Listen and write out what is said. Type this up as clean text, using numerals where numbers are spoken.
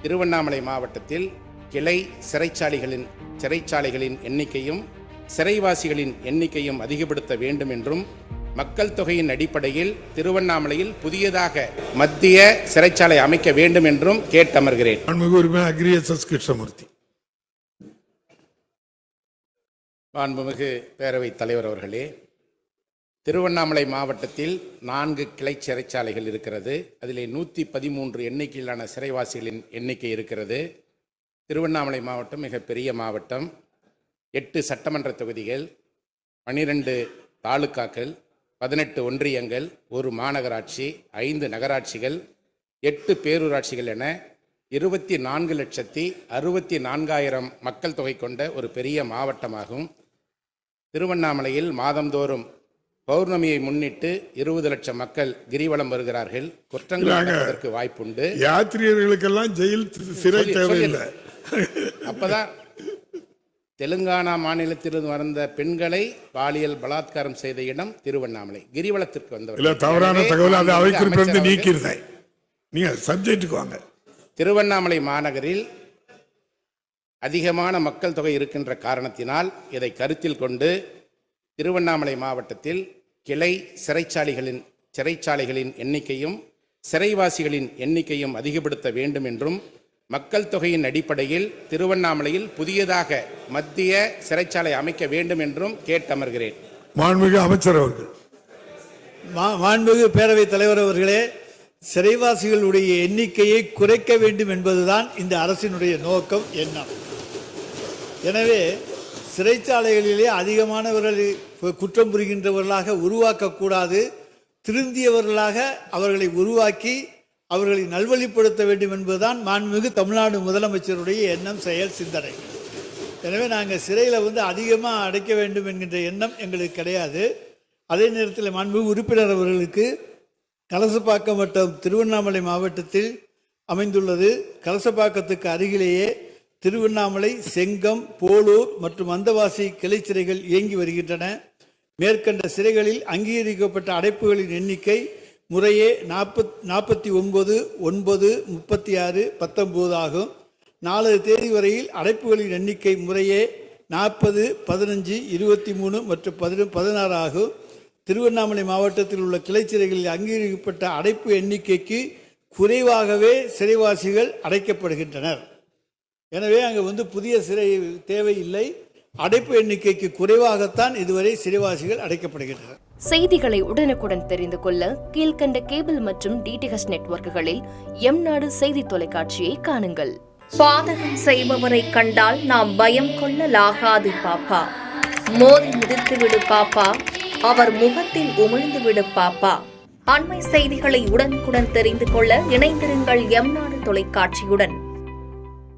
திருவண்ணாமலை மாவட்டத்தில் கிளை சிறைச்சாலைகளின் எண்ணிக்கையும் சிறைவாசிகளின் எண்ணிக்கையும் அதிகப்படுத்த வேண்டும் என்றும் மக்கள் தொகையின் அடிப்படையில் திருவண்ணாமலையில் புதியதாக மத்திய சிறைச்சாலை அமைக்க வேண்டும் என்றும் கேட்டமர்கிறேன். மாண்புமிகு பேரவைத் தலைவர் அவர்களே, திருவண்ணாமலை மாவட்டத்தில் 4 கிளை சிறைச்சாலைகள் இருக்கிறது. அதிலே 113 எண்ணிக்கையிலான சிறைவாசிகளின் எண்ணிக்கை இருக்கிறது. திருவண்ணாமலை மாவட்டம் மிகப்பெரிய மாவட்டம். 8 சட்டமன்ற தொகுதிகள், 12 தாலுக்காக்கள், 18 ஒன்றியங்கள், 1 மாநகராட்சி, 5 நகராட்சிகள், 8 பேரூராட்சிகள் என 24,64,000 மக்கள் தொகை கொண்ட ஒரு பெரிய மாவட்டமாகும். திருவண்ணாமலையில் மாதந்தோறும் பௌர்ணமியை முன்னிட்டு 20 லட்சம் மக்கள் கிரிவலம் வருகிறார்கள். குற்றங்கள் நடப்பதற்கு வாய்ப்புண்டு. யாத்ரீகர்களுக்கெல்லாம் ஜெயில் சிறை தேவையில்லை. அப்பதான் தெலுங்கானா மாநிலத்திலிருந்து வந்த பெண்களை பாலியல் பலாத்காரம் செய்த இடம் திருவண்ணாமலை. கிரிவலத்திற்கு வந்தவர்கள் தவறான தகவல் அதை அவை குறிப்பிலிருந்து நீக்கிறேன். நீங்க சப்ஜெக்டுக்கு வாங்க. திருவண்ணாமலை மாநகரில் அதிகமான மக்கள் தொகை இருக்கின்ற காரணத்தினால் இதை கருத்தில் கொண்டு திருவண்ணாமலை மாவட்டத்தில் கிளை சிறைச்சாலைகளின் எண்ணிக்கையும் சிறைவாசிகளின் எண்ணிக்கையும் அதிகப்படுத்த வேண்டும் என்றும் மக்கள் தொகையின் அடிப்படையில் திருவண்ணாமலையில் புதியதாக மத்திய சிறைச்சாலை அமைக்க வேண்டும் என்றும் கேட்டமர்கிறேன். மாண்புமிகு அமைச்சர் அவர்கள். மாண்புமிகு பேரவைத் தலைவர் அவர்களே, சிறைவாசிகளுடைய எண்ணிக்கையை குறைக்க வேண்டும் என்பதுதான் இந்த அரசினுடைய நோக்கம், எண்ணம். எனவே சிறைச்சாலைகளிலே அதிகமானவர்கள் குற்றம் புரிகின்றவர்களாக உருவாக்கக்கூடாது. திருந்தியவர்களாக அவர்களை உருவாக்கி அவர்களை நல்வழிப்படுத்த வேண்டும் என்பதுதான் மாண்புமிகு தமிழ்நாடு முதலமைச்சருடைய எண்ணம், செயல், சிந்தனை. எனவே நாங்கள் சிறையில் அதிகமாக அடைக்க வேண்டும் என்கின்ற எண்ணம் எங்களுக்கு கிடையாது. அதே நேரத்தில் மாண்புமிகு உறுப்பினர் அவர்களுக்கு கலசப்பாக்கம் வட்டம் திருவண்ணாமலை மாவட்டத்தில் அமைந்துள்ளது. கலசப்பாக்கத்துக்கு அருகிலேயே திருவண்ணாமலை, செங்கம், போலூர் மற்றும் அந்தவாசி கிளை சிறைகள் இயங்கி வருகின்றன. மேற்கண்ட சிறைகளில் அங்கீகரிக்கப்பட்ட அடைப்புகளின் எண்ணிக்கை முறையே 49, 9, 36, 19 ஆகும். 4 தேதி வரையில் அடைப்புகளின் எண்ணிக்கை முறையே 40, 15, 23 மற்றும் 16 ஆகும். திருவண்ணாமலை மாவட்டத்தில் உள்ள கிளை சிறைகளில் அங்கீகரிக்கப்பட்ட அடைப்பு எண்ணிக்கைக்கு குறைவாகவே சிறைவாசிகள் அடைக்கப்படுகின்றனர். எனவே அங்கே புதிய சிறை தேவையில்லை. அடைப்பு எண்ணிக்கைக்கு குறைவாகத்தான் இதுவரை சிறைவாசிகள் அடைக்கப்படுகின்றனர். செய்திகளை உடனுக்குடன் தெரிந்து கொள்ள கீழ்கண்ட கேபிள் மற்றும் டிடிஎச் நெட்வொர்க்குகளில் எம்நாடு செய்தி தொலைக்காட்சியை காணுங்கள். பாதகம் செய்பவரை கண்டால் நாம் பயம் கொள்ளலாகாது பாப்பா. மோதி மிதித்துவிடு பாப்பா, அவர் முகத்தில் உமிழ்ந்துவிடு பாப்பா. அண்மை செய்திகளை உடனுக்குடன் தெரிந்து கொள்ள இணைந்திருங்கள் எம்நாடு தொலைக்காட்சியுடன்.